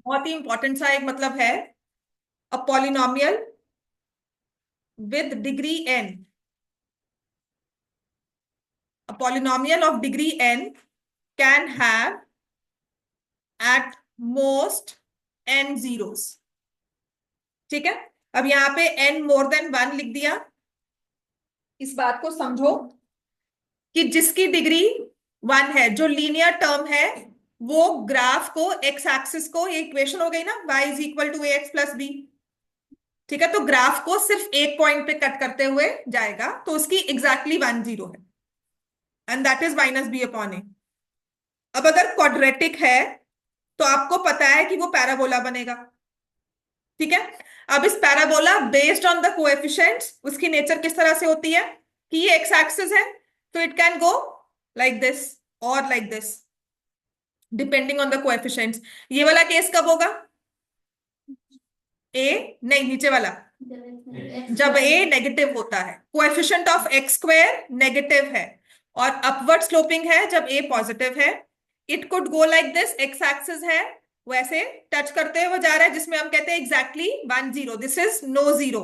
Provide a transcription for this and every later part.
बहुत ही इंपॉर्टेंट सा एक मतलब है, a polynomial with degree N, a polynomial of degree n can have at most n zeros। ठीक है, अब यहां पे n मोर देन वन लिख दिया। इस बात को समझो कि जिसकी डिग्री वन है, जो लीनियर टर्म है, वो ग्राफ को एक्स एक्सिस को, ये इक्वेशन हो गई ना, y is equal to A X plus B. ठीक है, तो ग्राफ को सिर्फ एक पॉइंट पे कट करते हुए जाएगा, तो उसकी एग्जैक्टली वन जीरो है, and that is minus b upon a. अब अगर क्वाड्रेटिक है तो आपको पता है कि वो पैराबोला बनेगा। ठीक है, अब इस parabola based on the coefficients, उसकी नेचर किस तरह से होती है कि ये एक्स एक्सिस है, तो it can go like this और like this, depending on the coefficients. ये वाला केस कब होगा? ए नहीं, नीचे वाला, जब ए नेगेटिव होता है, coefficient of x square negative है और अपवर्ड स्लोपिंग है जब ए पॉजिटिव है। It could go like this, x axis है, वैसे टच करते हुए जा रहा है, जिसमें हम कहते हैं exactly one zero, this is no zero.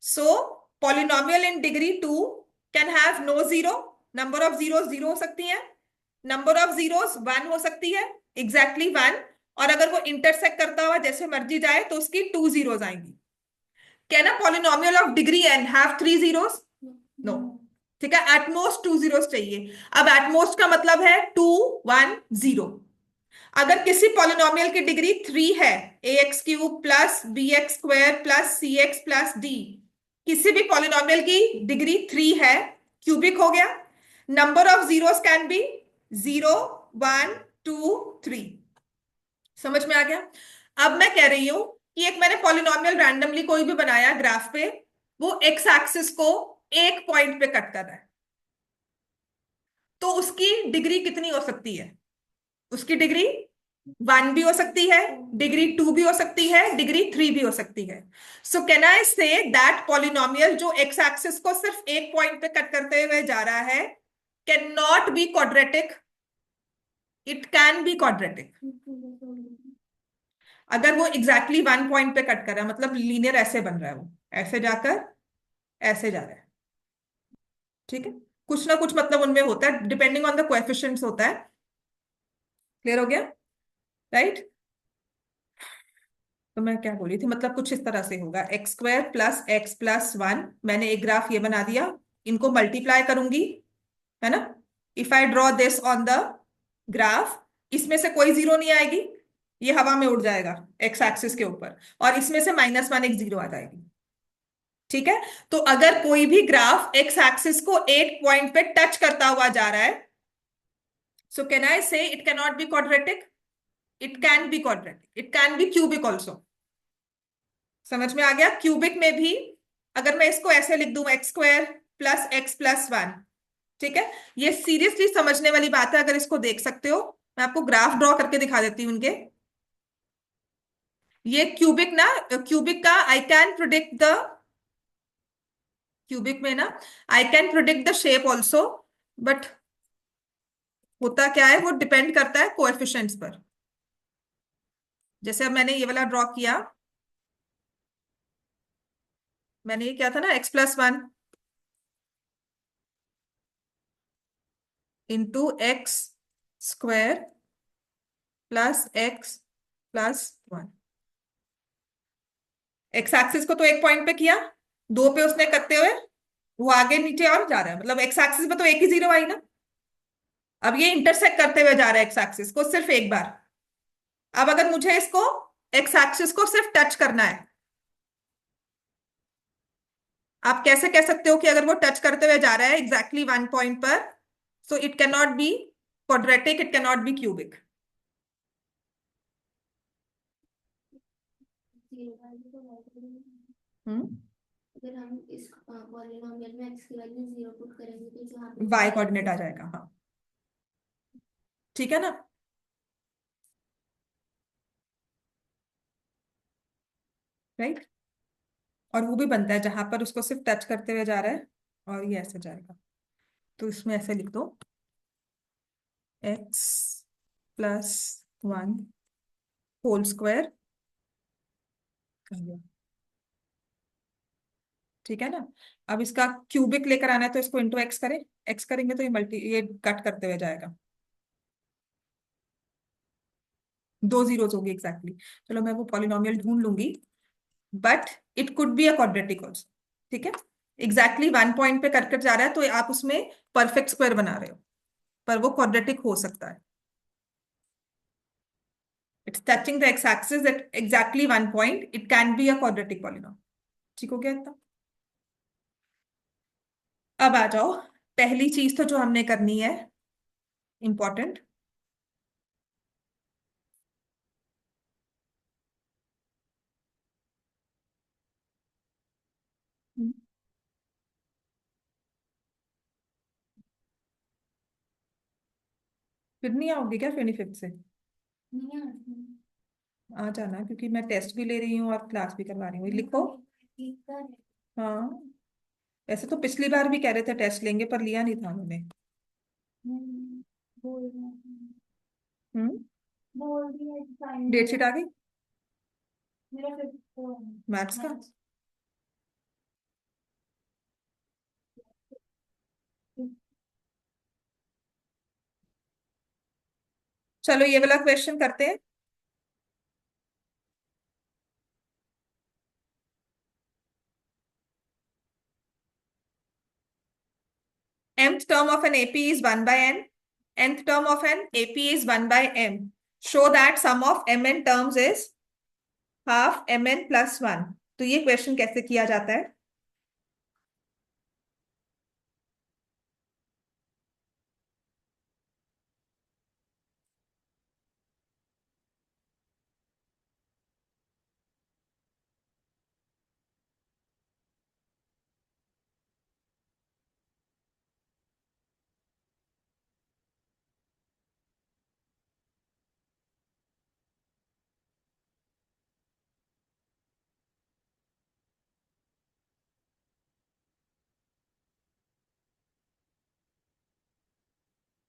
So polynomial in degree two can have no zero, number of zero zero हो सकती है, नंबर ऑफ जीरोस वन हो सकती है, एग्जैक्टली वन, और अगर वो इंटरसेक्ट करता हुआ जैसे मर्जी जाए तो उसकी टू जीरोस आएंगी। Can a polynomial of degree N have three zeros? No. ठीक है, एटमोस्ट टू जीरोस चाहिए। अब एटमोस्ट का मतलब है टू वन जीरो। अगर किसी पॉलिनोमियल की डिग्री थ्री है, a x cube plus b x square plus c x plus d, किसी भी पॉलिनोमियल की डिग्री थ्री है, क्यूबिक हो गया, number of zeros can be zero, one, two, three. समझ में आ गया? अब मैं कह रही हूं कि एक मैंने पॉलिनोमियल रैंडमली कोई भी बनाया ग्राफ पे, वो एक्स एक्सिस को एक पॉइंट पे कट कर रहा है, तो उसकी डिग्री कितनी हो सकती है? उसकी डिग्री वन भी हो सकती है, डिग्री टू भी हो सकती है, डिग्री थ्री भी हो सकती है। So can I say that polynomial जो एक्स एक्सिस को सिर्फ एक पॉइंट पे कट करते हुए जा रहा है can not be quadratic? It can be quadratic अगर वो एग्जैक्टली वन पॉइंट पे कट कर रहा है, मतलब लीनियर ऐसे बन रहा है, वो ऐसे जाकर ऐसे जा रहा है। ठीक है, कुछ ना कुछ मतलब उनमें होता है, डिपेंडिंग ऑन द कोएफिशिएंट्स होता है। क्लियर हो गया? राइट? तो मैं क्या बोली थी, मतलब कुछ इस तरह से होगा, x square plus x plus one, मैंने एक ग्राफ ये बना दिया, इनको मल्टीप्लाई करूंगी, है ना? If I draw this on the graph, इसमें से कोई जीरो नहीं आएगी, ये हवा में उड़ जाएगा एक्स एक्सिस के ऊपर, और इसमें से माइनस वन एक जीरो आ जाएगी। ठीक है, तो अगर कोई भी ग्राफ एक्स एक्सिस को एक पॉइंट पे टच करता हुआ जा रहा है, सो कैन आई से it can not be quadratic? It can be quadratic, it can be cubic also. समझ में आ गया? क्यूबिक में भी अगर मैं इसको ऐसे लिख दूं, x square plus x plus one, ठीक है, ये सीरियसली समझने वाली बात है, अगर इसको देख सकते हो, मैं आपको ग्राफ ड्रॉ करके दिखा देती हूँ इनके। ये क्यूबिक ना, क्यूबिक का I can predict the, cubic में ना I can predict the shape also, but होता क्या है, वो डिपेंड करता है कोएफिशिएंट्स पर। जैसे अब मैंने ये वाला ड्रॉ किया, मैंने ये किया था ना, x plus one into x square plus x plus one. X axis को तो एक पॉइंट पे किया, दो पे उसने करते हुए वो आगे नीचे और जा रहा है, मतलब एक्स एक्सिस पे तो एक ही जीरो आई ना। अब ये इंटरसेक्ट करते हुए जा रहा है एक्स एक्सिस को सिर्फ एक बार। अब अगर मुझे इसको, एक्स एक्सिस को सिर्फ टच करना है, आप कैसे कह सकते हो कि अगर वो टच करते हुए जा रहा है एग्जैक्टली वन पॉइंट पर, so it can not be quadratic, it can not be cubic. Hmm, अगर हम इस पॉलिनोमियल में एक्स की वैल्यू जीरो पुट करेंगे तो जहाँ पे वाई y कोऑर्डिनेट आ जाएगा, हाँ। ठीक है ना? राइट, और वो भी बनता है जहां पर उसको सिर्फ टच करते हुए जा रहा है और ये ऐसे जाएगा, तो इसमें ऐसे लिख दो, X plus one whole square, ठीक है ना। अब इसका क्यूबिक लेकर आना है तो इसको इंटू एक्स करें, एक्स करेंगे तो ये कट करते हुए जाएगा, 2 zeros होगी एग्जैक्टली। चलो मैं वो पॉलिनोमियल ढूंढ लूंगी, but it could be a quadratic also, ठीक है। एग्जैक्टली 1 पॉइंट पे कट कट जा रहा है तो आप उसमें परफेक्ट स्क्वायर बना रहे हो, पर वो क्वाड्रेटिक हो सकता है। It's touching the x axis at exactly 1 point, it can be a quadratic polynomial. ठीक हो गया इतना। अब आ जाओ, पहली चीज तो जो हमने करनी है इंपॉर्टेंट, फिर नहीं आओगे क्या 25 से? नहीं आती। आ जाना, क्योंकि मैं टेस्ट भी ले रही हूँ और क्लास भी करवा रही हूँ, लिखो। ठीक है। हाँ, वैसे तो पिछली बार भी कह रहे थे टेस्ट लेंगे, पर लिया नहीं था उन्होंने। बोल रहा हूँ। हम्म। बोल रही है टाइम डेट शीट आ गई मेरा 54 मैथ्स का? है। चलो ये वाला क्वेश्चन करते हैं। Nth term of an AP is 1 by n. Nth term of an AP is 1 by m. Show that sum of mn terms is half mn plus 1. तो ये क्वेश्चन कैसे किया जाता है?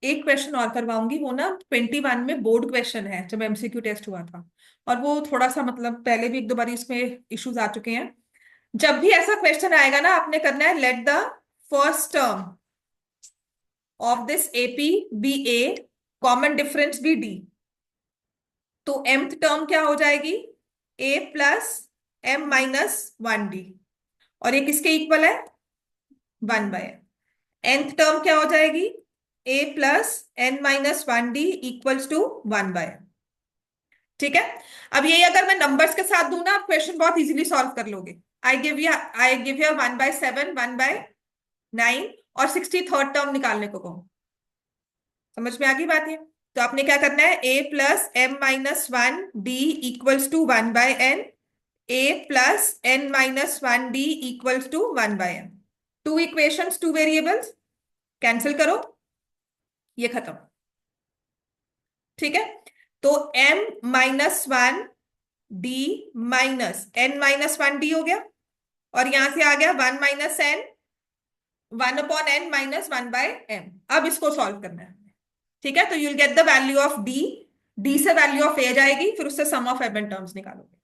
एक क्वेश्चन और करवाऊंगी, वो ना 21 में बोर्ड क्वेश्चन है, जब एमसीक्यू टेस्ट हुआ था, और वो थोड़ा सा मतलब पहले भी एक दो बार इसमें इश्यूज आ चुके हैं। जब भी ऐसा क्वेश्चन आएगा ना, आपने करना है let the first term of this AP be A, common difference be D. तो mth टर्म क्या हो जाएगी? a plus m minus 1d, और ये किसके इक्वल है? 1/n। nth टर्म क्या हो जाएगी? a plus n minus 1d equals to 1/n। ठीक है। अब ये अगर मैं नंबर्स के साथ दूं ना, आप क्वेश्चन बहुत इजीली सॉल्व कर लोगे। आई गिव यू 1/7, 1/9, और 63rd टर्म निकालने को कहूं, समझ में आ गई बात? ये तो आपने क्या करना है, a plus m minus 1d equals to 1/n, a plus n minus 1d equals to 1/n। Two equations, two variables, cancel करो, ये खत्म। ठीक है। तो m minus 1d minus n minus 1d हो गया, और यहां से आ गया 1 - n, 1/n माइनस 1/m। अब इसको सॉल्व करना है, ठीक है। तो you'll get the value of d, d से वैल्यू ऑफ a जाएगी, फिर उससे सम ऑफ एम एन टर्म्स निकालोगे।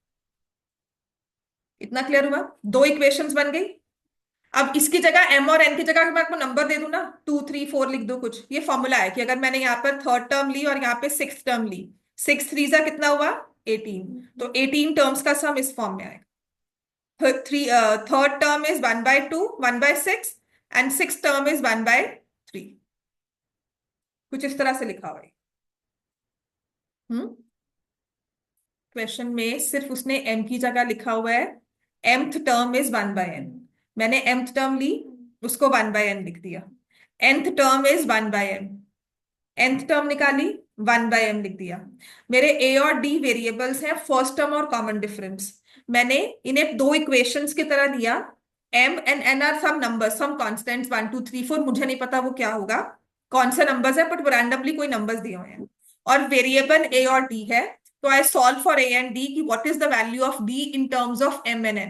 इतना क्लियर हुआ? दो इक्वेशंस बन गई। अब इसकी जगह m और n की जगह मैं आपको नंबर दे दूं ना, 2 3 4 लिख दो कुछ। ये फॉर्मूला है कि अगर मैंने यहाँ पर थर्ड टर्म ली और यहाँ पे सिक्स टर्म ली, 6 3 जा कितना हुआ? 18। तो 18 टर्म्स का सम इस फॉर्म में आएगा। Third term is 1/2, 1/6, and six term is 1/3। कुछ इस तरह से लिखा हुआ है। हम्म। क्वेश्चन में सिर्फ उसने m की जगह लिखा हुआ है mth टर्म इज 1/n। मैंने mth टर्म ली, उसको 1/n लिख दिया। nth term is 1/m, nth term निकाली, 1/m लिख दिया। मेरे a और d वेरिएबल्स हैं, फर्स्ट टर्म और कॉमन डिफरेंस। मैंने इन्हें दो इक्वेशंस की तरह दिया। m and n are some numbers, some constants, 1 2 3 4, मुझे नहीं पता वो क्या होगा, कौन से नंबर्स है, बट वो रैंडमली कोई नंबर्स दिए हुए हैं, और वेरिएबल a और d है। तो I solve for a and d कि what is the value of d in terms of m and n,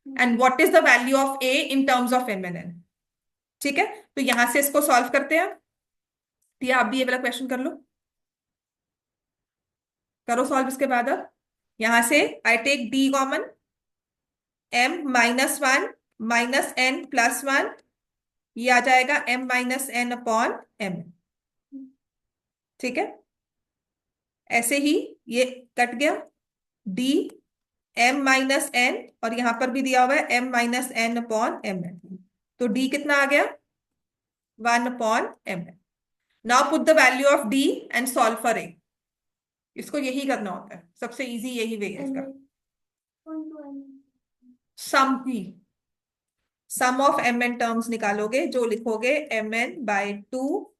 and what is the value of a in terms of m and n। ठीक है। तो यहां से इसको solve करते हैं। तो आप भी ये वाला क्वेश्चन कर लो। करो सॉल्व इसके बाद। अब यहां से I take D common, m minus one minus n plus one, ये आ जाएगा m minus n upon m। ठीक है, ऐसे ही ये कट गया, d m माइनस n, और यहां पर भी दिया हुआ है m minus n upon m है, तो d कितना आ गया, 1 अपॉन m है। Now put the value of d and solve for a। इसको यही करना होता है, सबसे इजी यही वे है इसका। सम ही, sum of M N terms निकालोगे, जो लिखोगे M N by two,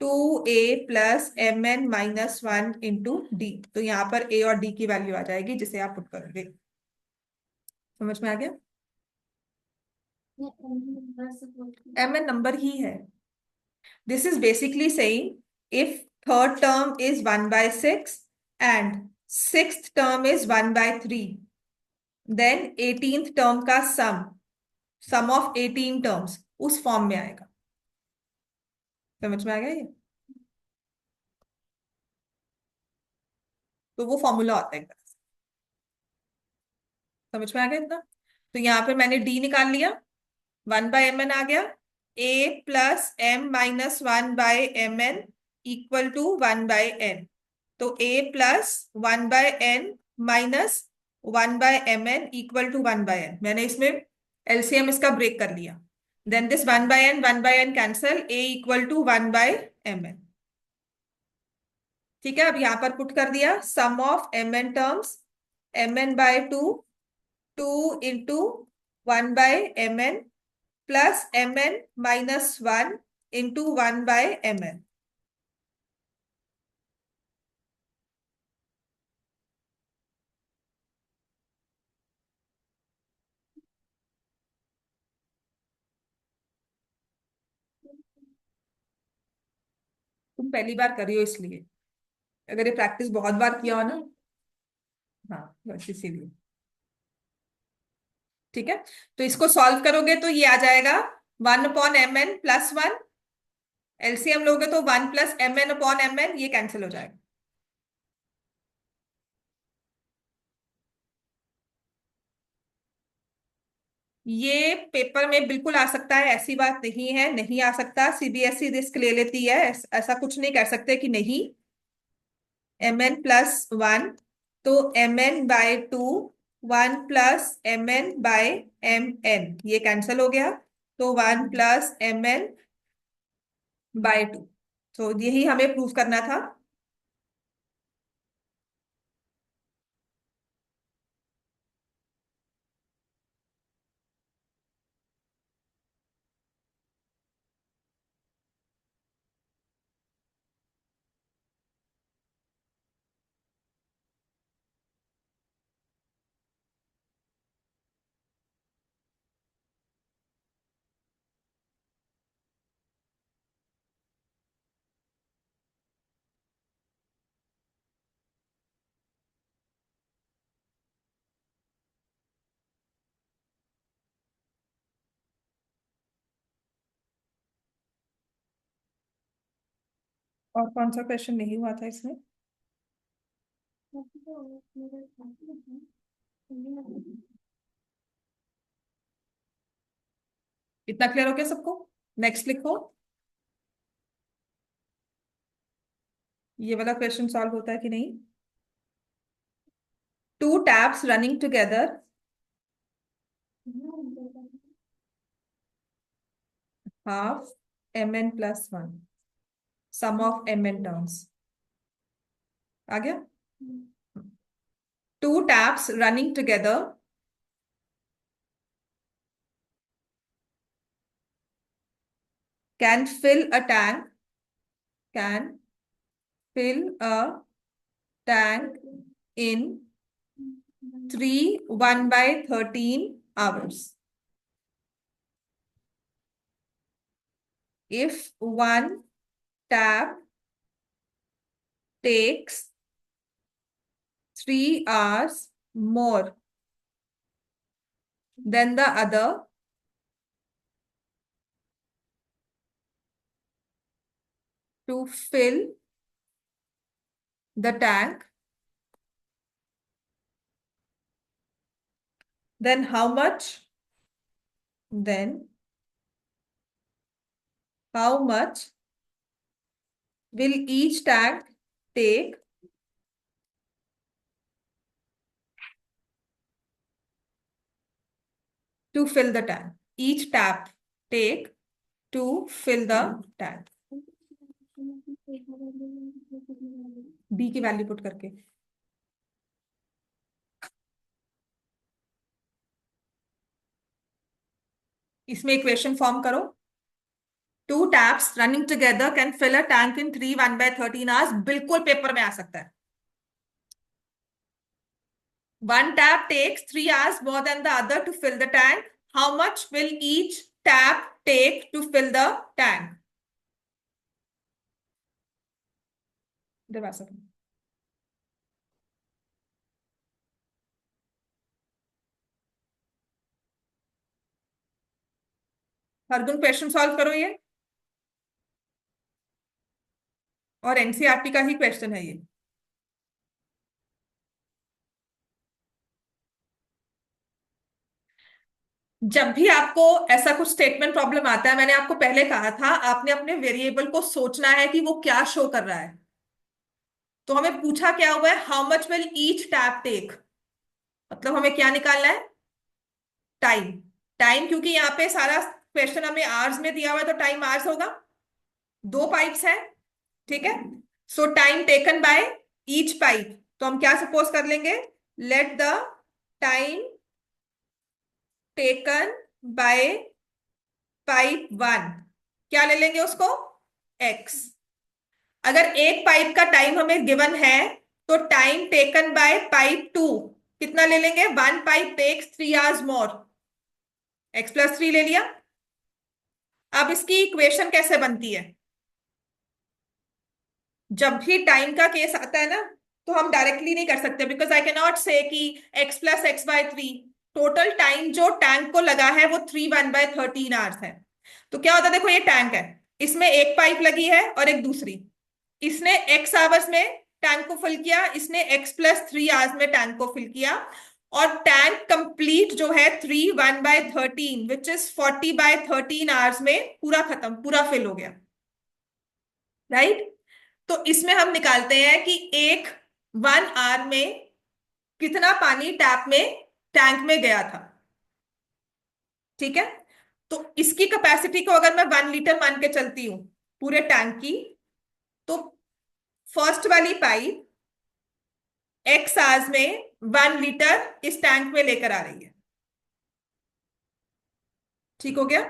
two A plus M N minus one into D. तो यहाँ पर ए और डी की वैल्यू आ जाएगी जिसे आप पुट करोगे। समझ में आ गया? एम एन नंबर ही है। This is basically saying if third term is 1/6 and sixth term is 1/3, then 18th term का सम ऑफ 18 टर्म्स उस फॉर्म में आएगा। समझ में आ गया ये? तो वो फॉर्मूला होता है एक तरह से। समझ में आ गया इतना? तो यहाँ पे मैंने डी निकाल लिया, 1/mn आ गया, a plus m minus 1/mn equal to 1/n। तो a plus 1/n minus 1/mn equal to 1/n। मैंने इसमें एलसीएम इसका ब्रेक कर लिया, then this 1/n cancel, a equal to 1/mn। ठीक है, अब यहां पर पुट कर दिया sum of mn terms, mn by two, two into 1/mn plus mn minus one into 1/mn। तुम पहली बार कर रही हो इसलिए, अगर ये प्रैक्टिस बहुत बार किया हो ना, हाँ बस इसीलिए। ठीक है, तो इसको सॉल्व करोगे तो ये आ जाएगा 1/mn प्लस वन, एलसीएम लोगे तो 1 + mn/mn, ये कैंसिल हो जाएगा। ये पेपर में बिल्कुल आ सकता है, ऐसी बात नहीं है नहीं आ सकता, सीबीएसई रिस्क ले लेती है, ऐसा कुछ नहीं कह सकते कि नहीं। mn प्लस वन, तो mn/2, 1 + mn/mn, ये कैंसिल हो गया, तो 1 + mn/2। तो यही हमें प्रूव करना था। और कौन सा क्वेश्चन नहीं हुआ था इसमें? इतना क्लियर हो गया सबको? नेक्स्ट लिखो। ये वाला क्वेश्चन सॉल्व होता है कि नहीं? Two taps running together, half mn plus one, sum of mn terms आ गया। Two taps running together can fill a tank, can fill a tank in 3 1/13 hours. If one tap takes 3 hours more than the other, to fill the tank, then how much will each tank take to fill the tank? Each tap take to fill the tank. B की value put करके इसमें equation form करो. 2 taps running together can fill a tank in 3 1/13 hours. बिल्कुल paper में आ सकता है. 1 tap takes 3 hours more than the other to fill the tank. How much will each tap take to fill the tank? Arjun question solve करो ये, और NCERT का ही question है ये. जब भी आपको ऐसा कुछ स्टेटमेंट प्रॉब्लम आता है, मैंने आपको पहले कहा था, आपने अपने वेरिएबल को सोचना है कि वो क्या शो कर रहा है. तो हमें पूछा क्या हुआ है, how much will each tap take, मतलब हमें क्या निकालना है, टाइम. टाइम क्योंकि यहाँ पे सारा क्वेश्चन हमें आवर्स में दिया हुआ है, तो टाइम आवर्स होगा. 2 पाइप्स हैं, ठीक है. सो time taken by each pipe, तो हम क्या सपोज कर लेंगे, let the time taken by pipe 1, क्या ले लेंगे उसको, x. अगर एक पाइप का टाइम हमें गिवन है, तो टाइम टेकन बाय पाइप 2 कितना ले लेंगे, 1 पाइप टेक्स 3 hours मोर, x+3 ले लिया. अब इसकी इक्वेशन कैसे बनती है, जब भी टाइम का केस आता है ना, तो हम डायरेक्टली नहीं कर सकते, बिकॉज आई कैन नॉट से कि x+x/3. टोटल टाइम जो टैंक को लगा है वो 3 1/13 hours है. तो क्या होता है, देखो ये टैंक है, इसमें एक पाइप लगी है और एक दूसरी. इसने x आवर्स में टैंक को फिल किया, इसने x+3 hours में टैंक को फिल किया, और टैंक कंप्लीट जो है 3 1/13 विच इज 40/13 hours में पूरा खत्म, पूरा फिल हो गया, राइट. तो इसमें हम निकालते हैं कि एक 1 hour में कितना पानी टैप में टैंक में गया था, ठीक है. तो इसकी कैपेसिटी को अगर मैं 1 लीटर मान के चलती हूं पूरे टैंक की, तो फर्स्ट वाली पाइप x आवर्स में 1 लीटर इस टैंक में लेकर आ रही है, ठीक हो गया.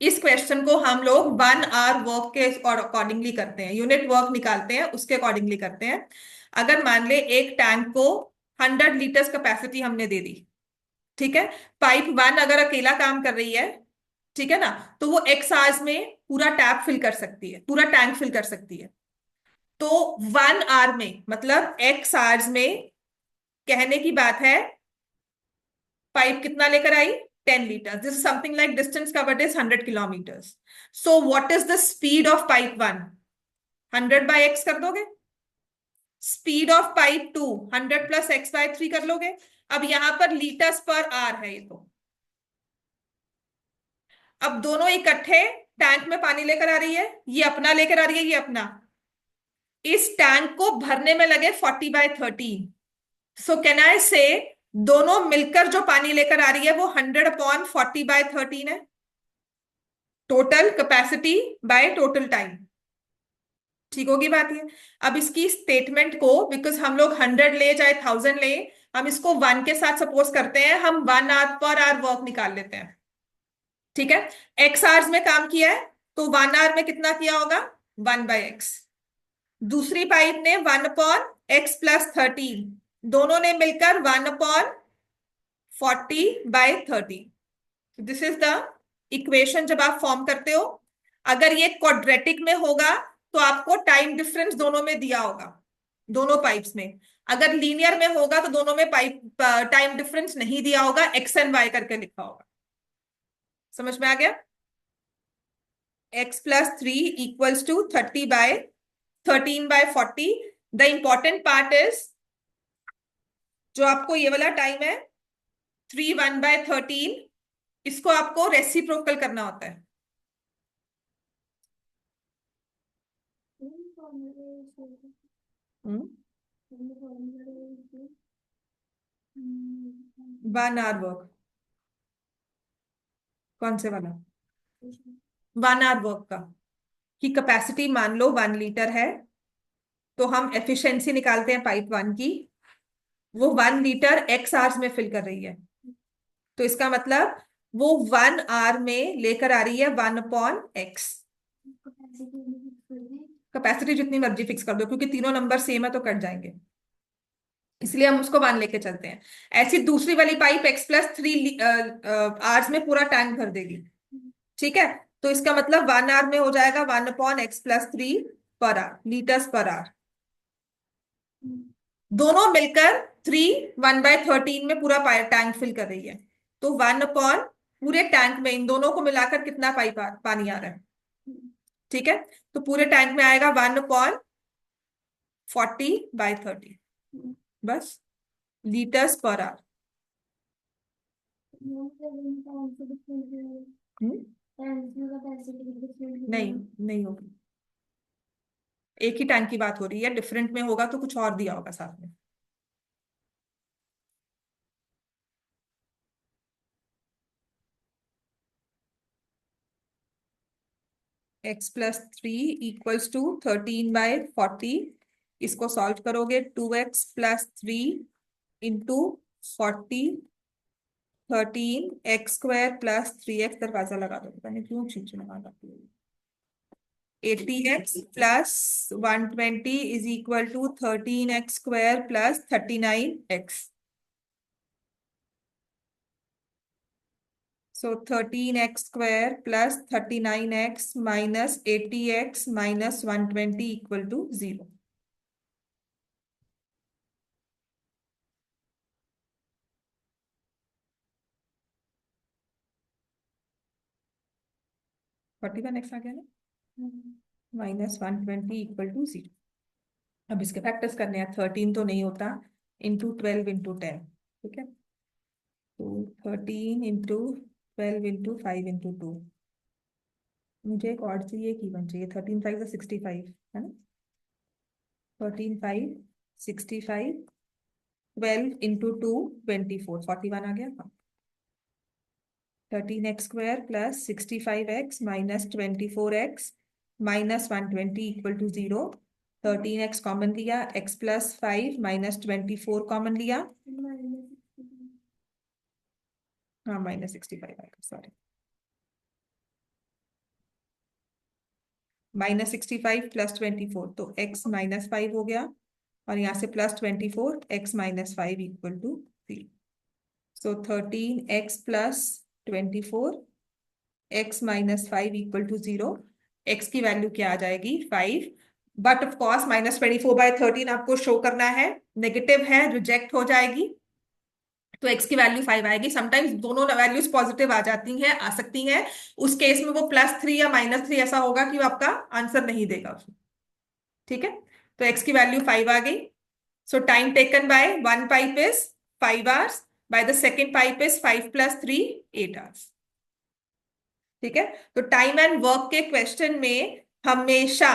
इस क्वेश्चन को हम लोग 1 hour वर्क के अकॉर्डिंगली करते हैं, यूनिट वर्क निकालते हैं उसके अकॉर्डिंगली करते हैं. अगर मान ले एक टैंक को 100 लीटर्स कैपेसिटी हमने दे दी, ठीक है, पाइप 1 अगर अकेला काम कर रही है, ठीक है ना, तो वो x आवर्स में पूरा टैप फिल कर सकती है, पूरा टैंक फिल कर सकती है. तो 1 hour में मतलब x आवर्स में, कहने की बात है, पाइप कितना लेकर आई, 10 liters. This is something like distance covered is 100 kilometers. So what is the speed of pipe 1? 100 by x कर दोगे. Speed of pipe 2 100 plus x/3 कर लोगे. अब यहां पर liters per hour है ये. तो अब दोनों इकट्ठे टैंक में पानी लेकर आ रही है, ये अपना लेकर आ रही है, ये अपना. इस टैंक को भरने में लगे 40/13. सो कैन आई से दोनों मिलकर जो पानी लेकर आ रही है वो 100/40/13 है, total capacity by total time, ठीक होगी बात ये. अब इसकी स्टेटमेंट को, बिकॉज हम लोग 100 ले चाहे 1000 ले, हम इसको 1 के साथ सपोज करते हैं, हम 1 hour पर आवर वर्क निकाल लेते हैं, ठीक है. x आवर्स में काम किया है, तो 1 hour में कितना किया होगा, 1/x. दूसरी पाइप ने 1/x+13, दोनों ने मिलकर 1/40/13. दिस इज द इक्वेशन जब आप फॉर्म करते हो. अगर ये क्वाड्रेटिक में होगा तो आपको टाइम डिफरेंस दोनों में दिया होगा, दोनों पाइप्स में. अगर लीनियर में होगा तो दोनों में पाइप टाइम डिफरेंस नहीं दिया होगा, x एंड y करके लिखा होगा. समझ में आ गया. x+3 equals to 30/13/40. The important part is, जो आपको ये वाला टाइम है 3 1/13, इसको आपको रेसिप्रोकल करना होता है। हम्म 1 आवर वर्क, कौन से वाला? 1 आवर वर्क का, की कैपेसिटी मान लो 1 लीटर है, तो हम एफिशिएंसी निकालते हैं पाइप 1 की, वो 1 लीटर x आवर्स में फिल कर रही है, तो इसका मतलब वो 1 आवर में लेकर आ रही है 1/x। कैपेसिटी जितनी मर्जी फिक्स कर दो, क्योंकि तीनों नंबर सेम है तो कट जाएंगे, इसलिए हम उसको 1 लेके चलते हैं। ऐसी दूसरी वाली पाइप x+3 आवर्स में पूरा टैंक भर देगी, ठीक है, तो इसका मतलब 1 आवर में हो जाएगा 1/x+3 per hour, litres per hour. दोनों मिलकर 3 1/13 में पूरा टैंक फिल कर रही है, तो 1 पूरे टैंक में इन दोनों को मिलाकर कितना पानी आ रहा है, ठीक है, तो पूरे टैंक में आएगा 1/40/30, बस, लीटर्स पर आवर। नहीं, नहीं होगी, एक ही टैंक की बात हो रही है, डिफरेंट में होगा तो कुछ और दिया होगा साथ में। x+3 = 13/40, इसको सॉल्व करोगे 2x+3 इंटू 40, 13x² + 3x, दरवाजा लगा दो, पता नहीं क्यों चीज लगा देती है। 80x+120 = 13x² + 39x, so 13x² + 39x minus 80x minus 120 = 0। 41x आ गया ना, -120 = 0। अब इसके फैक्टर्स करने हैं, 13 तो नहीं होता, इंटू 12 इंटू 10, ठीक है, तो 13 इंटू 12 इंटू 5 इंटू 2, मुझे एक और चाहिए, एक इवन चाहिए, 13 5 65 है ना, 13 5 65, 12 इंटू 2 24, 41 आ गया। 13x² + 65x minus 24x minus 120 = 0। 13x common लिया, x+5 minus 24 कॉमन लिया, हाँ -65 आएगा, सॉरी, -65 + 24, तो x -5 हो गया, और यहाँ से +24, x -5 = 3, सो 13x + 24, x -5 = 0, x की वैल्यू क्या आ जाएगी 5, बट ऑफ कोर्स -24/13 आपको शो करना है, नेगेटिव है, रिजेक्ट हो जाएगी, तो x की वैल्यू 5 आएगी। समटाइम्स दोनों वैल्यूज पॉजिटिव आ जाती हैं, आ सकती हैं, उस केस में वो +3 या -3 ऐसा होगा कि वो आपका आंसर नहीं देगा उसमें, ठीक है, तो x की वैल्यू 5 आ गई। सो time taken by one pipe is 5 hours, by the second pipe is 5 + 3 8 hours, ठीक है, तो टाइम एंड वर्क के क्वेश्चन में हमेशा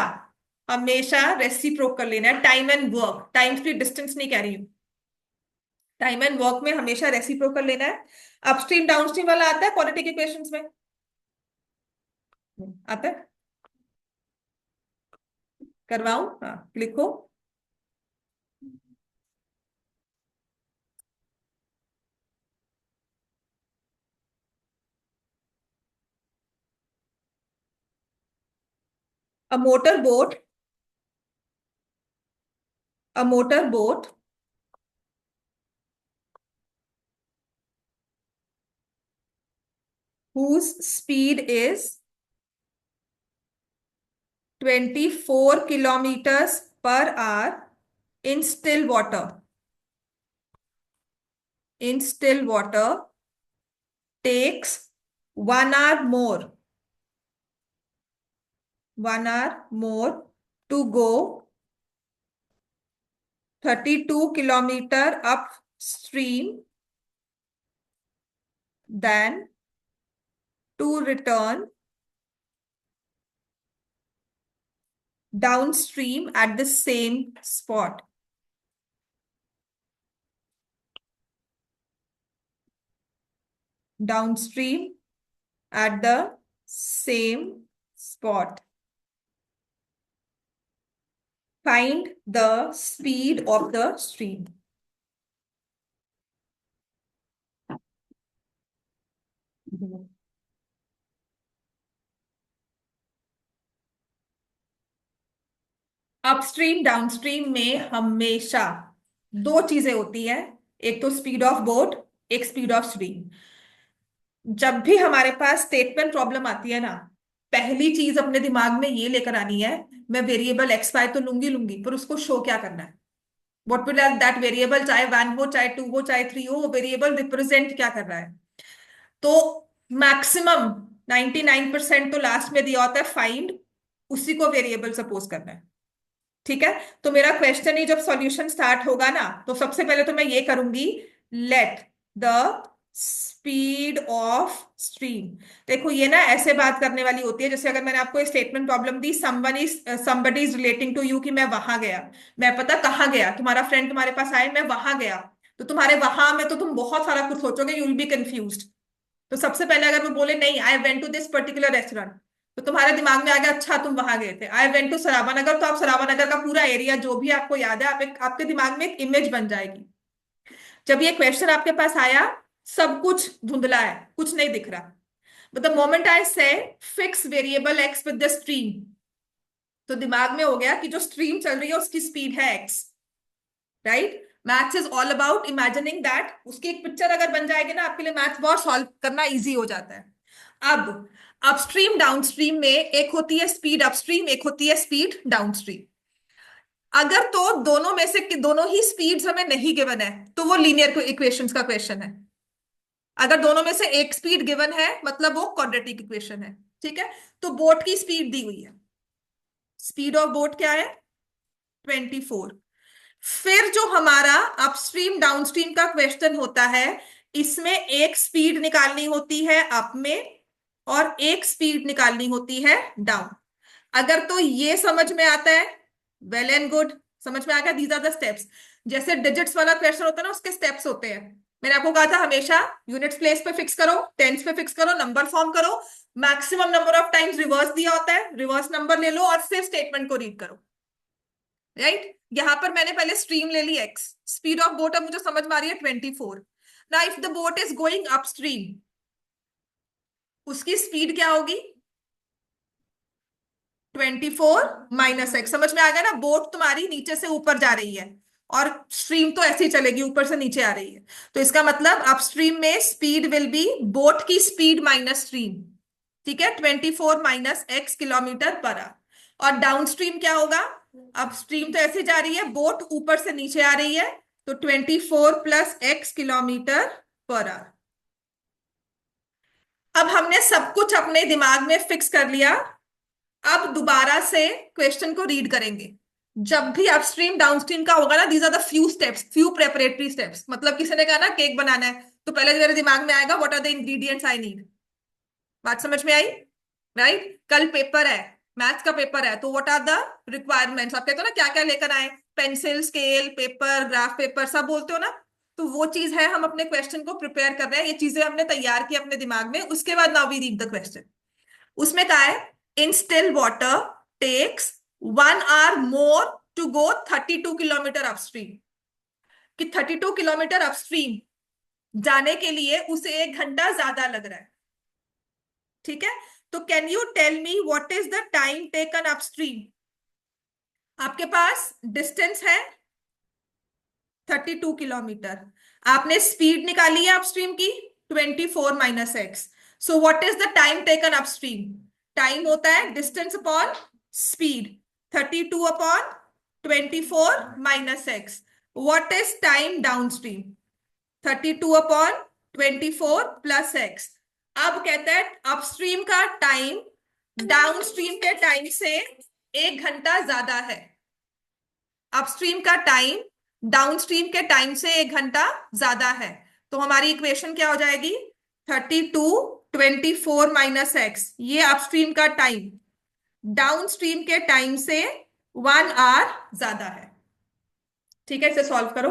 हमेशा रेसिप्रोकल लेना है, टाइम एंड वर्क, टाइम की डिस्टेंस नहीं कह रही हूं, टाइम एंड वर्क में हमेशा रेसिप्रोकल लेना है। अपस्ट्रीम डाउनस्ट्रीम वाला आता है क्वाड्रेटिक इक्वेशंस में, आता है, करवाऊं? हाँ, लिखो। A motor boat, a motor boat whose speed is 24 kilometers per hour in still water, in still water takes 1 hour more, 1 hour more to go 32 kilometer upstream than to return downstream at the same spot. Downstream at the same spot. Find the speed of the stream. Upstream downstream में हमेशा दो चीजें होती हैं, एक तो speed of boat, एक speed of stream. जब भी हमारे पास स्टेटमेंट प्रॉब्लम आती है ना, पहली चीज अपने दिमाग में ये लेकर आनी है, मैं वेरिएबल एक्स वाई तो लूंगी लूंगी, पर उसको शो क्या करना है, व्हाट विल दैट वेरिएबल, चाहे 1 हो चाहे 2 हो चाहे 3 हो, वो वेरिएबल रिप्रेजेंट क्या कर रहा है। तो मैक्सिमम 99% तो लास्ट में दिया होता है फाइंड, उसी को वेरिएबल सपोज करना है। ठीक है, तो मेरा क्वेश्चन ही जब सॉल्यूशन स्टार्ट होगा ना, तो सबसे पहले तो मैं ये करूंगी, let the speed of stream. देखो ये ना ऐसे बात करने वाली होती है, जैसे अगर मैंने आपको statement problem the, somebody is relating to you, कि मैं वहां गया, मैं पता कहाँ गया, तुम्हारा फ्रेंड तुम्हारे पास आए, मैं वहां गया, तो तुम्हारे वहां में तो तुम बहुत सारा कुछ सोचोगे, यू विल बी कंफ्यूज्ड। तो सबसे पहले अगर वो बोले नहीं, I went to this particular restaurant, तो तुम्हारे दिमाग में आ गया अच्छा तुम वहां गए थे। आई वेंट टू सराबानगर, तो आप सराबानगर का पूरा एरिया जो भी आपको याद है, आपके दिमाग में एक इमेज बन जाएगी। जब ये क्वेश्चन आपके पास आया, सब कुछ धुंधला है, कुछ नहीं दिख रहा, बट द मोमेंट आई से fix variable x with the stream, तो दिमाग में हो गया कि जो स्ट्रीम चल रही है उसकी स्पीड है x, right. Maths is all about imagining that, उसकी एक पिक्चर अगर बन जाएगी ना, आपके लिए मैथ्स बहुत सॉल्व करना इजी हो जाता है। अब अपस्ट्रीम डाउनस्ट्रीम में एक होती है स्पीड अपस्ट्रीम, एक होती है स्पीड डाउनस्ट्रीम। अगर तो दोनों में से दोनों ही स्पीड्स हमें नहीं गिवन है, तो वो लीनियर इक्वेशंस का क्वेश्चन है। अगर दोनों में से एक स्पीड गिवन है, मतलब वो क्वाड्रेटिक इक्वेशन है। ठीक है, तो बोट की स्पीड दी हुई है, स्पीड ऑफ बोट क्या है, 24। फिर जो हमारा अपस्ट्रीम डाउनस्ट्रीम का क्वेश्चन होता है, इसमें एक स्पीड निकालनी होती है अप में और एक स्पीड निकालनी होती है डाउन। अगर तो ये समझ में आता है, वेल एंड गुड, समझ में आ गया, दीज आर द स्टेप्स। जैसे डिजिट्स वाला क्वेश्चन होता है ना, उसके स्टेप्स होते हैं। मैंने आपको कहा था हमेशा यूनिट्स प्लेस पे फिक्स करो, टेंस पे फिक्स करो, नंबर फॉर्म करो, maximum number of times reverse दिया होता है, रिवर्स नंबर ले लो और फिर स्टेटमेंट को रीड करो, राइट। यहां पर मैंने पहले स्ट्रीम ले ली एक्स, स्पीड ऑफ बोट अब मुझे समझ में आ रही है 24। ना if the boat is going upstream, उसकी स्पीड क्या होगी, 24 माइनस एक्स। समझ में आ गया ना, बोट तुम्हारी नीचे से ऊपर जा रही है और स्ट्रीम तो ऐसे ही चलेगी, ऊपर से नीचे आ रही है, तो इसका मतलब अपस्ट्रीम में स्पीड विल बी बोट की स्पीड माइनस स्ट्रीम। ठीक है, 24 minus x kilometre per hour. और डाउनस्ट्रीम क्या होगा, अपस्ट्रीम तो ऐसे जा रही है, बोट ऊपर से नीचे आ रही है, तो 24 plus x kilometre per hour. अब हमने सब कुछ अपने दिमाग में फिक्स कर लिया। अब दोबारा से क्वेश्चन को रीड करेंगे। जब भी अपस्ट्रीम डाउनस्ट्रीम का होगा ना, these are the few steps, few preparatory steps. मतलब किसी ने कहा ना केक बनाना है, तो पहले मेरे दिमाग में आएगा what are the ingredients I need. बात समझ में आई, राइट। कल पेपर है, मैथ्स का पेपर है, तो व्हाट आर द रिक्वायरमेंट्स, आप कहते हो ना क्या क्या लेकर आए, pencil, scale, paper, graph paper, सब बोलते हो ना। तो वो चीज है, हम अपने क्वेश्चन को प्रिपेयर कर रहे हैं, ये चीजें हमने तैयार की अपने दिमाग में। उसके बाद now we read the question. उसमें कहा है in still water takes 1 hour more to go 32 kilometre upstream, कि 32 किलोमीटर अपस्ट्रीम जाने के लिए उसे 1 घंटा ज्यादा लग रहा है। ठीक है, तो can you tell me what is the time taken upstream. आपके पास डिस्टेंस है 32 किलोमीटर, आपने स्पीड निकाली है अपस्ट्रीम की 24 minus x, so what is the time taken upstream. Time होता है distance upon speed, 32 upon 24 minus x. What is time downstream, 32 upon 24 plus x. अब कहते हैं अपस्ट्रीम का टाइम डाउनस्ट्रीम के टाइम से 1 घंटा ज्यादा है। अपस्ट्रीम का टाइम डाउनस्ट्रीम के टाइम से 1 घंटा ज्यादा है, तो हमारी इक्वेशन क्या हो जाएगी, 32 24 माइनस एक्स, ये अपस्ट्रीम का टाइम डाउनस्ट्रीम के टाइम से 1 आवर ज्यादा है। ठीक है, इसे सॉल्व करो।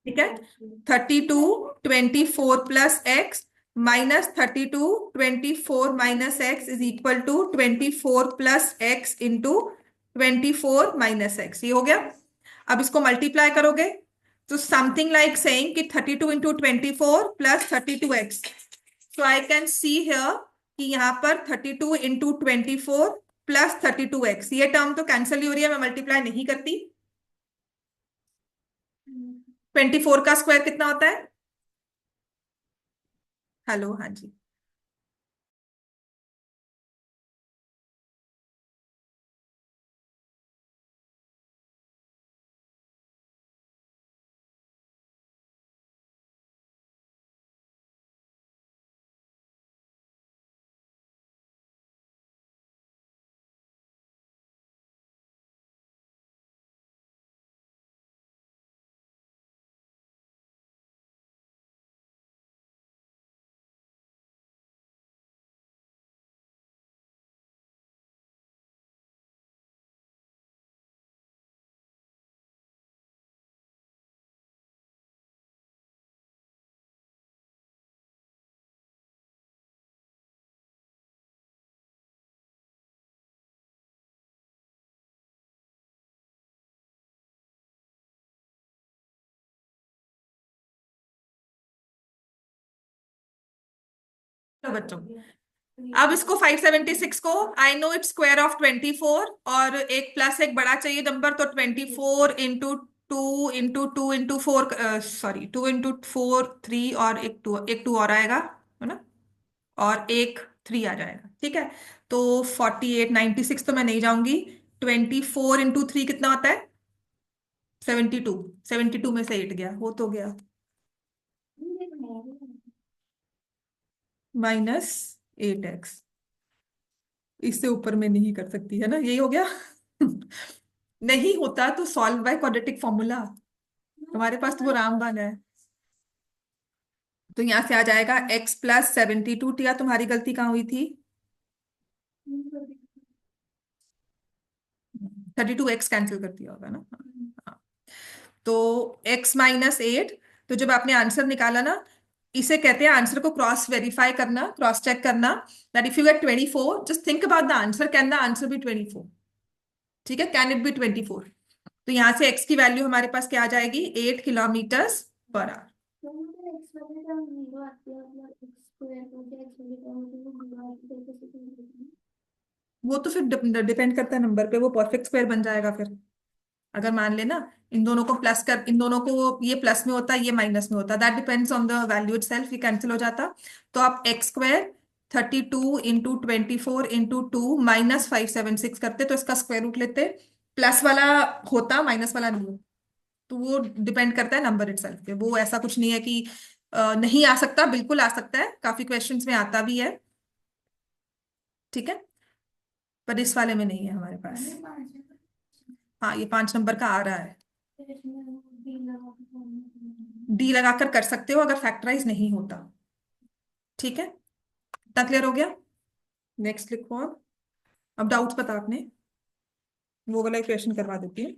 ठीक है, 32 24 plus X minus 32 24 minus X is equal to 24 plus X into 24 minus X, ये हो गया। अब इसको मल्टीप्लाई करोगे तो समथिंग लाइक सेइंग कि 32 into 24 plus 32x। So I can see here कि यहाँ पर 32 इंटू 24 प्लस 32x, ये टर्म तो कैंसिल ही हो रही है, मैं मल्टीप्लाई नहीं करती। 24 का स्क्वायर कितना होता है? हेलो, हाँ जी। तो बच्चों, अब इसको 576 को I know its square of 24 और एक प्लस एक बड़ा चाहिए नंबर, तो 24 into 2 into 2 into 4, sorry 2 into 4 3 और एक टू और आएगा, है ना, और एक 3 आ जाएगा। ठीक है, तो 48 96 तो मैं नहीं जाऊंगी। 24 इंटू 3 कितना होता है? 72। 72 में से 8 गया, वो तो गया -8x। इससे ऊपर में नहीं कर सकती, है ना, यही हो गया। नहीं होता तो सॉल्व बाय क्वाड्रेटिक फॉर्मूला, तुम्हारे पास तो वो रामबाण है। तो यहां से आ जाएगा x प्लस 72। टिया तुम्हारी गलती कहाँ हुई थी? 32x कैंसिल कर दिया होगा ना। हाँ। तो x -8। तो जब आपने आंसर निकाला ना, इसे कहते हैं आंसर को क्रॉस वेरीफाई करना, क्रॉस चेक करना। That if you get 24, just think about the answer, can the answer be 24? ठीक है, कैन इट बी 24? तो यहां से x की वैल्यू हमारे पास क्या आ जाएगी? 8 किलोमीटर्स पर आवर। वो तो फिर डिपेंड करता है नंबर पे, वो परफेक्ट स्क्वायर बन जाएगा फिर। अगर मान लेना इन दोनों को प्लस कर, इन दोनों को ये प्लस में होता, ये माइनस में होता, that depends on the value itself, ये कैंसिल हो जाता। तो आप एक्स स्क्वायर 32 इंटू 24 इंटू 2 -576 करते तो इसका स्क्वायर रूट लेते, प्लस वाला होता, माइनस वाला नहीं। तो वो डिपेंड करता है नंबर इटसेल्फ पे, वो ऐसा कुछ नहीं है कि नहीं आ सकता, बिल्कुल आ सकता है, काफी क्वेश्चंस में आता भी है। ठीक है, पर इस वाले में नहीं है हमारे पास। हाँ, ये 5 नंबर का आ रहा है। डी लगाकर कर सकते हो अगर फैक्टराइज नहीं होता। ठीक है, इतना क्लियर हो गया? नेक्स्ट लिखो अब डाउट्स बता आपने, वो वाला क्वेश्चन करवा देती है।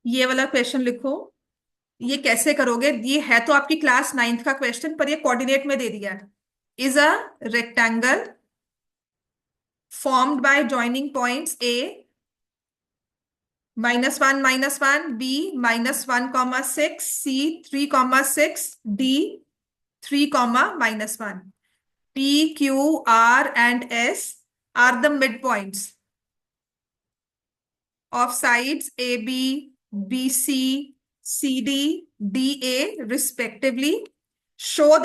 ये वाला क्वेश्चन लिखो। ये कैसे करोगे? ये है तो आपकी क्लास 9th का क्वेश्चन, पर ये कोऑर्डिनेट में दे दिया है। Is a rectangle formed by joining points A -1 -1, B -1, 6, C 3, 6, D 3, -1. P, Q, R, and S are the midpoints of sides AB, BC, CD, DA respectively. Show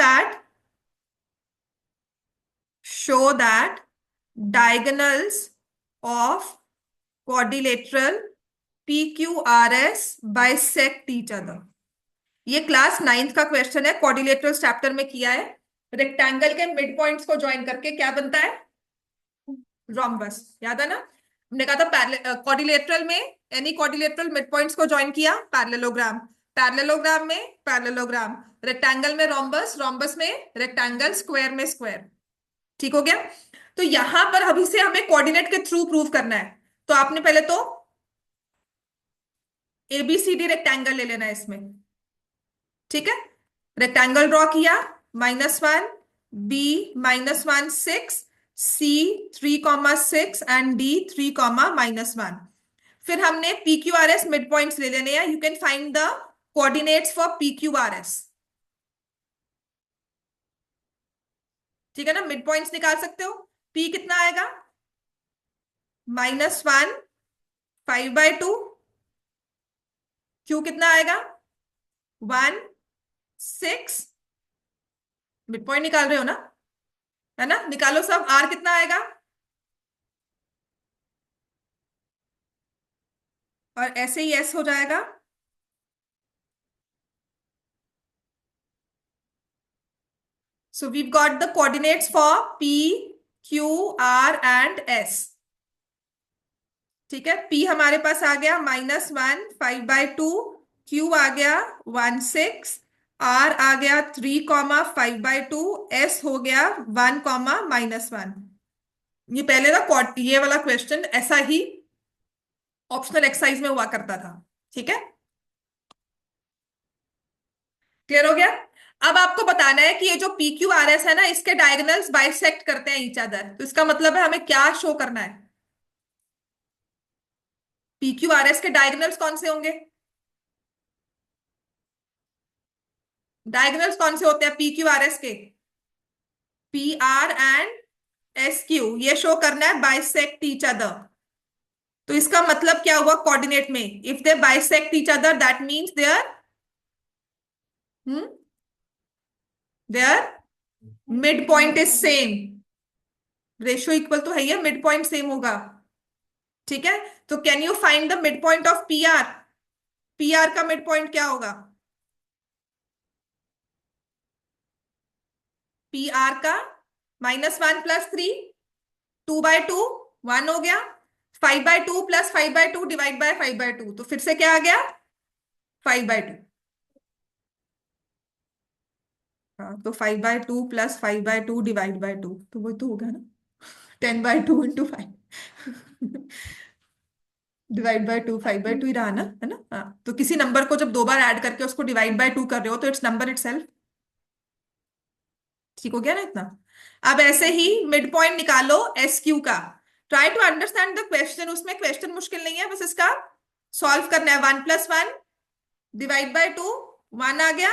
that diagonals of quadrilateral PQRS bisect each other. ये class 9th का question है, quadrilateral chapter में किया है। Rectangle के mid points को join करके क्या बनता है? रोम्बस। याद है ना? हमने कहा था क्वाड्रिलेटरल में एनी क्वाड्रिलेटरल मिड पॉइंट्स को ज्वाइन किया, पैरेललोग्राम। पैरेललोग्राम में पैरेललोग्राम, रेक्टेंगल में रोम्बस, रोम्बस में रेक्टेंगल, स्क्वायर में स्क्वायर। ठीक हो गया? तो यहां पर अभी से हमें कोऑर्डिनेट के थ्रू प्रूव करना है। तो आपने पहले तो ABCD रेक्टेंगल ले लेना है इसमें। ठीक है? रेक्टेंगल ड्रॉ किया, -1, B -1 6, C 3,6 एंड D 3,-1। फिर हमने PQRS मिड पॉइंट्स ले लेने हैं। You can find the coordinates for PQRS। ठीक है ना? मिड पॉइंट्स निकाल सकते हो। P कितना आएगा? -1 5/2। Q कितना आएगा? 1 6। मिड पॉइंट निकाल रहे हो ना? है ना? निकालो सब। R कितना आएगा? और ऐसे ही S हो जाएगा। So we've got the coordinates for P, Q, R and S. ठीक है? P हमारे पास आ गया -1 5/2, Q आ गया 1 6, R आ गया 3,5/2, S हो गया 1, -1। ये पहले ना ये वाला क्वेश्चन ऐसा ही ऑप्शनल एक्सरसाइज में हुआ करता था। ठीक है? क्लियर हो गया? अब आपको बताना है कि ये जो PQRS है ना, इसके डायगोनल्स बाइसेक्ट करते हैं ईच अदर। तो इसका मतलब है हमें क्या शो करना है? PQRS के डायगोनल्स कौन से होंगे? डायगोनल्स कौन से होते हैं PQRS के? PR and SQ। ये शो करना है बाइसेक्ट ईच अदर। तो इसका मतलब क्या हुआ कोऑर्डिनेट में? If they bisect each other that means their mid point is same. Ratio equal तो है ही, मिड पॉइंट सेम होगा। ठीक है? तो can you find the mid point of PR? PR का मिड पॉइंट क्या होगा? PR का -1 + 3 2/2 1 हो गया। 5/2 + 5/2 ÷ 5/2, तो फिर से क्या आ गया? 5/2। हाँ, तो 5/2 + 5/2 ÷ 2, तो वो तो होगा ना 10/2 × 5 ÷ 2 5/2 ही रहा ना, है ना? हाँ, तो किसी नंबर को जब 2 बार ऐड करके उसको ÷ 2 कर रहे हो तो इट्स नंबर इटसेल्फ। ठीक हो गया ना इतना? अब ऐसे ही मिड पॉइंट निकालो SQ का। Try to understand the question. उसमें क्वेश्चन मुश्किल नहीं है, बस इसका सॉल्व करना है। 1 + 1 ÷ 2 1 आ गया।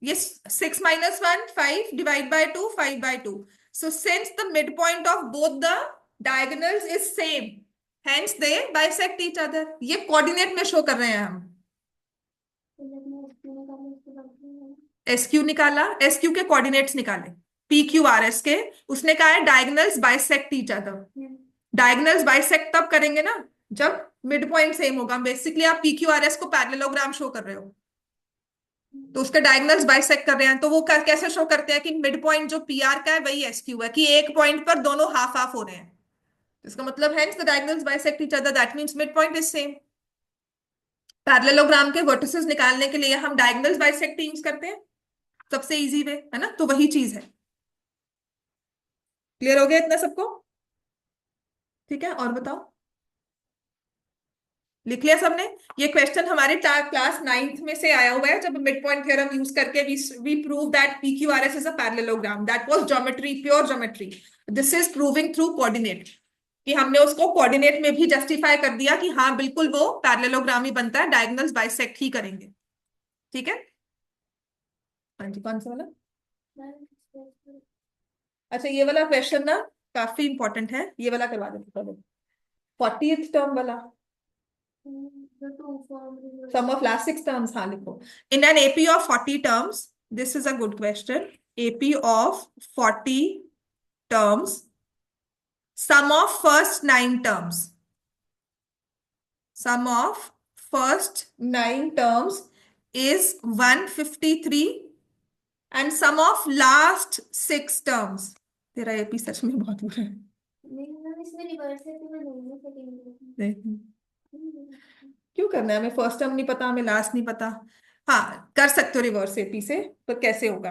ये 6 - 1 5 ÷ 2 5/2। So since the midpoint of both the diagonals is same, hence they bisect each other। ये कोऑर्डिनेट में शो कर रहे हैं हम। SQ निकाला, SQ के कोऑर्डिनेट्स निकाले PQRS के। उसने कहा है diagonals bisect each other. Diagonals bisect तब करेंगे ना जब मिड पॉइंट सेम होगा। बेसिकली आप PQRS को पैरेललोग्राम शो कर रहे हो, तो उसके डायगोनल्स बाइसेक्ट कर रहे हैं। तो वो कैसे शो करते हैं कि मिड पॉइंट जो PR का है वही SQ है, कि एक पॉइंट पर दोनों हाफ हाफ हो रहे हैं। इसका मतलब है the diagonals bisect each other, that means mid point is same. Parallelogram के वर्टिसेस निकालने के लिए हम डायगोनल्स बाइसेक्ट यूज करते हैं, सबसे इजी वे, है ना? तो वही चीज है। क्लियर हो गया इतना सबको? ठीक है, और बताओ, लिख लिया सबने? ये क्वेश्चन हमारे क्लास 9th में से आया हुआ है, जब मिड पॉइंट थ्योरम यूज करके we prove that PQRS is a parallelogram. That was geometry, pure geometry. This is proving through coordinate, कि हमने उसको कोऑर्डिनेट में भी जस्टिफाई कर दिया कि हाँ बिल्कुल वो पैरेललोग्राम ही बनता है, डायगोनल्स बाइसेक्ट ही करेंगे। ठीक है? हाँ जी, कौन सा वाला? अच्छा, ये वाला क्वेश्चन ना काफी इंपॉर्टेंट है, ये वाला करवा देते पहले। 40th टर्म वाला, sum of last 6 terms, हाँ लिखो। In an AP of 40 terms, this is a good question. AP of 40 terms, sum of first 9 terms, sum of first 9 terms is 153 and sum of last 6 terms, तेरा AP सच में बहुत बुरा है। नहीं ma'am इसमें reverse है तो मैं दोनों सेकंड देखो, क्यों करना है, हमें फर्स्ट टर्म नहीं पता, हमें लास्ट नहीं पता। हाँ, कर सकते हो रिवर्स एपी से, पर कैसे होगा?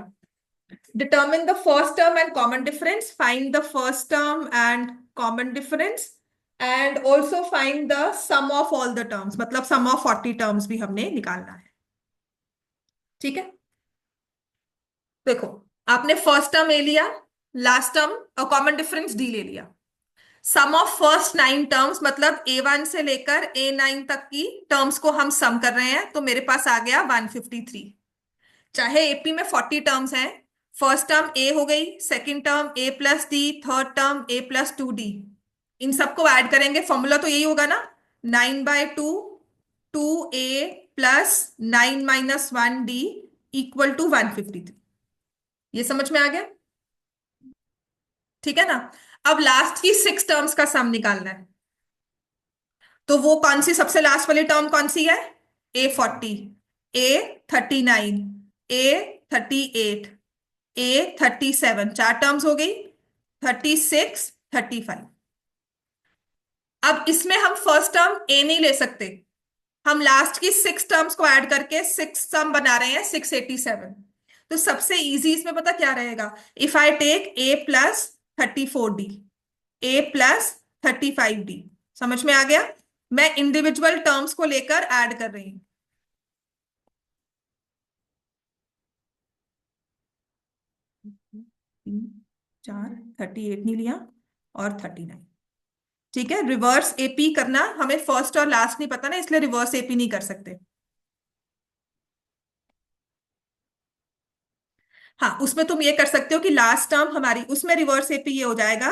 Determine the first term and common difference, find the first term and common difference, and also find the sum of all the terms, मतलब सम ऑफ 40 टर्म्स भी हमने निकालना है। ठीक है, देखो, आपने फर्स्ट टर्म ए लिया, लास्ट टर्म और कॉमन डिफरेंस डी ले लिया। सम ऑफ फर्स्ट 9 टर्म्स मतलब A1 से लेकर A9 तक की टर्म्स को हम सम कर रहे हैं, तो मेरे पास आ गया 153। चाहे एपी में 40 टर्म्स हैं, फर्स्ट टर्म ए हो गई, सेकंड टर्म ए प्लस डी, थर्ड टर्म ए प्लस 2D, इन सबको ऐड करेंगे, फॉर्मूला तो यही होगा ना, 9/2 2A plus 9 - 1D equal to 153। ये समझ में आ गया? ठीक है ना? अब लास्ट की 6 टर्म्स का सम निकालना है, तो वो कौन सी सबसे लास्ट वाली टर्म कौन सी है? A40, A39, A38, A37, 4 terms हो गई, 36, 35। अब इसमें हम फर्स्ट टर्म ए नहीं ले सकते, हम लास्ट की 6 टर्म्स को ऐड करके 6 सम बना रहे हैं 687। तो सबसे इजी इसमें पता क्या रहेगा? If I take A plus 34D, A plus 35D, समझ में आ गया? मैं इंडिविजुअल टर्म्स को लेकर ऐड कर रही हूं। तीन, 4, 38 नहीं लिया और 39। ठीक है, रिवर्स एपी करना, हमें फर्स्ट और लास्ट नहीं पता ना, इसलिए रिवर्स एपी नहीं कर सकते। हाँ, उसमें तुम ये कर सकते हो कि लास्ट टर्म हमारी, उसमें रिवर्स एपी ये हो जाएगा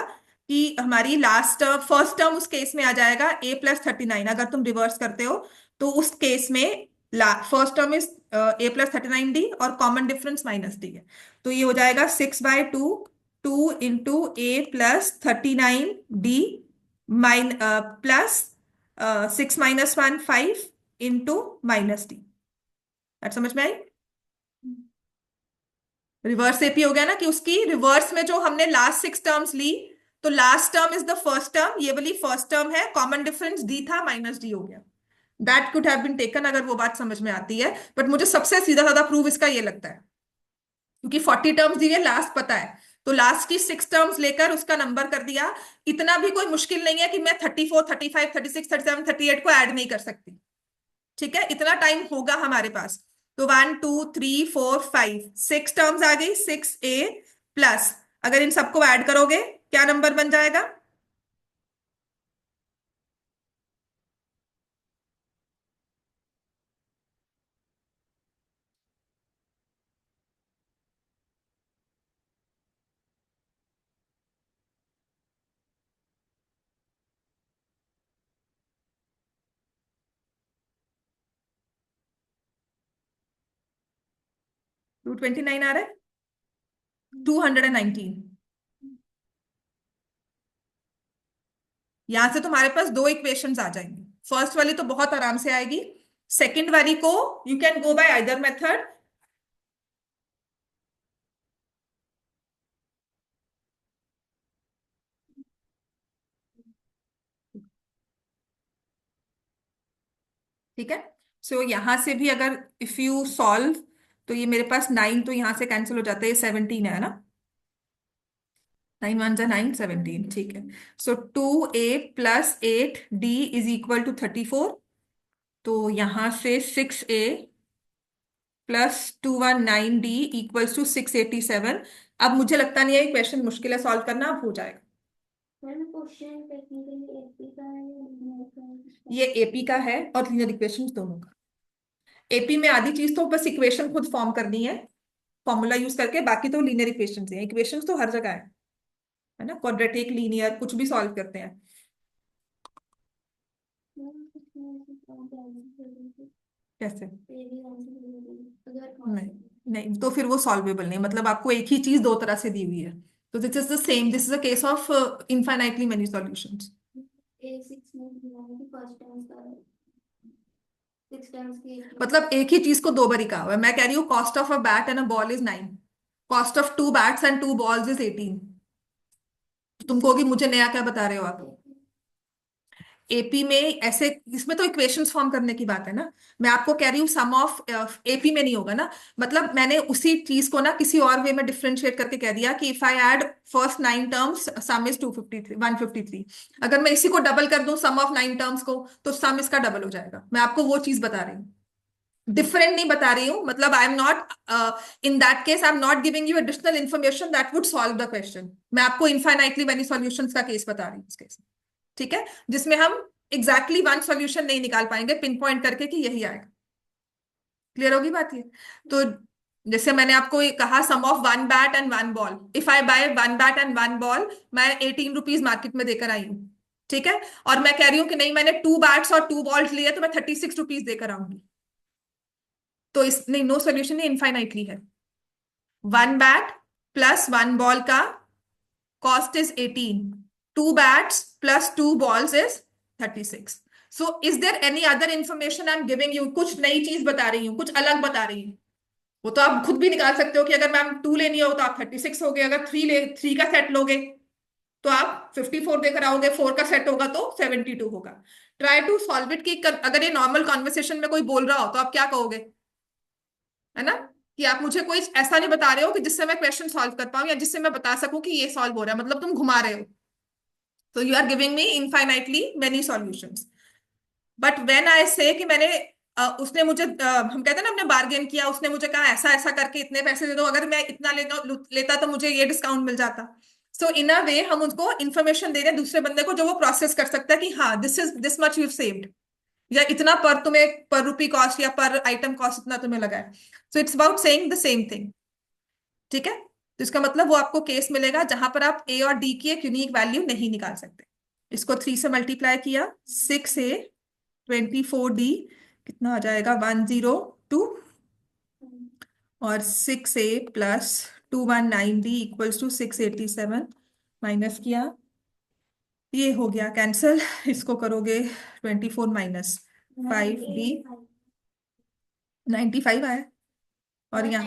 कि हमारी लास्ट टर्म, फर्स्ट टर्म उस केस में आ जाएगा A+39, अगर तुम रिवर्स करते हो तो उस केस में फर्स्ट टर्म इज A+39D और कॉमन डिफरेंस -D है, तो ये हो जाएगा 6/2 2 into A+39D mine plus 6 - 1 5 into -D। बात समझ में आई? रिवर्स एपी हो गया ना, कि उसकी रिवर्स में जो हमने लास्ट 6 टर्म्स ली, तो last term is the first term, ये वाली फर्स्ट टर्म है, कॉमन डिफरेंस डी था, -D हो गया। That could have been taken, अगर वो बात समझ में आती है, बट मुझे सबसे सीधा साधा प्रूव इसका ये लगता है, क्योंकि 40 टर्म्स दी है, लास्ट पता है, तो लास्ट की 6 टर्म्स लेकर उसका नंबर कर दिया। इतना भी कोई मुश्किल नहीं है कि मैं 34, 35, 36, 37, 38 को ऐड नहीं कर सकती। ठीक है, इतना टाइम होगा हमारे पास। तो 1 2 3 4 5 6 टर्म्स आ गई, 6A प्लस, अगर इन सबको ऐड करोगे क्या नंबर बन जाएगा? टू 29 आ रहा है, 219। यहां से तुम्हारे पास दो इक्वेशंस आ जाएंगी, फर्स्ट वाली तो बहुत आराम से आएगी, सेकंड वाली को you can go bye either method. ठीक है, सो यहां से भी अगर इफ यू सॉल्व, तो ये मेरे पास 9 तो यहां से कैंसिल हो जाता है, ये 17 है ना, 9 1 9 17। ठीक है, so 2A plus 8D is equal to 34, तो यहां से 6A plus 219D equals to 687। अब मुझे लगता नहीं है क्वेश्चन मुश्किल है सॉल्व करना, अब हो जाएगा। मैम क्वेश्चन टेक्निकली एपी का है या linear का है? ये एपी का है और लीनियर इक्वेशंस दोनों का। एपी में आधी चीज तो बस इक्वेशन खुद फॉर्म करनी है फॉर्मूला यूज करके, बाकी तो लीनियर इक्वेशंस है, इक्वेशंस तो हर जगह है ना, क्वाड्रेटिक लीनियर कुछ भी सॉल्व करते हैं। मैम कुछ नहीं ऐसे काम बैलेंस कर रही थी, कैसे? ये भी आंसर कर रही थी अगर नहीं, possible। नहीं तो फिर वो सॉल्वेबल नहीं, मतलब आपको एक ही चीज दो तरह से दी हुई है, तो this is the same, this is a case of infinitely many solutions. A6 में दिया है कि फर्स्ट टाइम का 6 टाइम्स की 18। मतलब एक ही चीज को दो बारी कहा हुआ है। मैं कह रही हूँ cost of a bat and a ball is 9, cost of 2 bats and 2 balls is 18। तुम कहोगी मुझे नया क्या बता रहे हो आप। एपी में ऐसे, इसमें तो इक्वेशंस फॉर्म करने की बात है ना। मैं आपको कह रही हूँ सम ऑफ, एपी में नहीं होगा ना। मतलब मैंने उसी चीज को ना किसी और वे में डिफरेंशिएट करके कह दिया कि if I add first 9 terms some is 253 153। अगर मैं इसी को डबल कर दूं सम ऑफ 9 टर्म्स को, तो सम इसका डबल हो जाएगा। मैं आपको वो चीज बता रही हूँ, डिफरेंट नहीं बता रही हूँ। मतलब I am not, in that case I am not giving you additional information that would solve the question. मैं आपको इनफाइनाइटली मैनी सॉल्यूशंस का केस बता रही हूँ इस केस में, ठीक है, जिसमें हम एग्जैक्टली वन सॉल्यूशन नहीं निकाल पाएंगे पिन पॉइंट करके कि यही आएगा। क्लियर होगी बात ये। तो जैसे मैंने आपको ये कहा sum of 1 bat and 1 ball, if I buy 1 bat and 1 ball, मैं 18 रुपीज मार्केट में देकर आई हूँ, ठीक है। और मैं कह रही हूँ कि नहीं मैंने 2 बैट्स और 2 बॉल्स लिए तो मैं 36 रुपीज देकर आऊंगी। तो इस नहीं, नो सॉल्यूशन, ये इनफाइनाइटली है। 1 बैट प्लस 1 बॉल का cost is 18, 2 bats plus 2 balls is 36। So is there any other information I am giving you. कुछ नई चीज बता रही हूँ, कुछ अलग बता रही हूँ। वो तो आप खुद भी निकाल सकते हो कि अगर मैम 2 लेनी हो तो आप 36 हो गए, अगर 3 का सेट लोगे तो आप 54 देकर आओगे, 4 का सेट होगा तो 72 होगा। ट्राई टू सॉल्व इट, कि अगर ये नॉर्मल कॉन्वर्सेशन में कोई बोल रहा हो तो आप क्या कहोगे, है ना। कि आप मुझे कोई ऐसा नहीं बता रहे हो कि जिससे मैं क्वेश्चन सॉल्व कर पाऊं या जिससे मैं बता सकूं कि ये सॉल्व हो रहा है, मतलब तुम घुमा रहे हो। तो you are giving me infinitely many solutions. But when I say कि मैंने, उसने मुझे, हम कहते हैं ना हमने बार्गेन किया, उसने मुझे कहा ऐसा ऐसा करके इतने पैसे दे दो, अगर मैं इतना लेता तो मुझे ये डिस्काउंट मिल जाता। सो इन अ वे हम उनको इन्फॉर्मेशन दे रहे हैं दूसरे बंदे को, जो वो प्रोसेस कर सकता है कि हाँ this is this much you saved, या इतना पर तुम्हें पर रुपी कॉस्ट या पर आइटम कॉस्ट इतना तुम्हें लगा है। So it's about saying the same thing, ठीक है। तो इसका मतलब वो आपको केस मिलेगा जहां पर आप ए और डी की एक यूनिक वैल्यू नहीं निकाल सकते। इसको 3 से मल्टीप्लाई किया, 6A 24D कितना आ जाएगा 102, और 6A plus 219D equals to 687, minus किया, ये हो गया कैंसिल। इसको करोगे 24 माइनस 5D, 95 आया। और यहाँ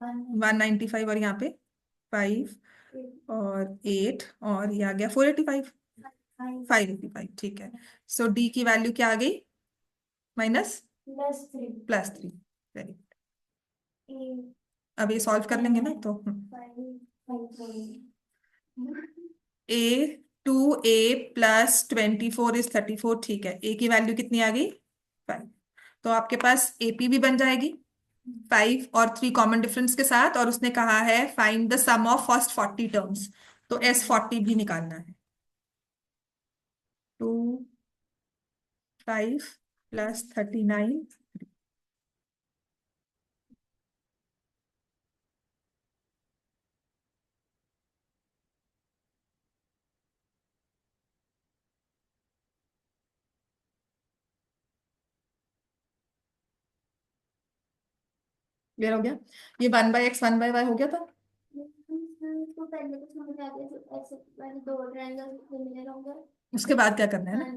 195, और यहाँ पे 5 और 8, और ये आ गया 485, 585, ठीक है। सो डी की वैल्यू क्या आ गई, माइनस +3। वेरी, अब ये सॉल्व कर लेंगे ना तो A 2A प्लस 24 इज 34, ठीक है। ए की वैल्यू कितनी आ गई 5। तो आपके पास एपी भी बन जाएगी 5 और 3 कॉमन डिफरेंस के साथ, और उसने कहा है find the sum of first 40 terms, तो S40 भी निकालना है। 2 5 प्लस 39, क्लियर हो गया। ये 1/x 1/y हो गया था। तो पहले तो समझ आ गया, ऐसे वाले दो ट्रायंगल सिमिलर होंगे। उसके बाद क्या करना है ना, हाँ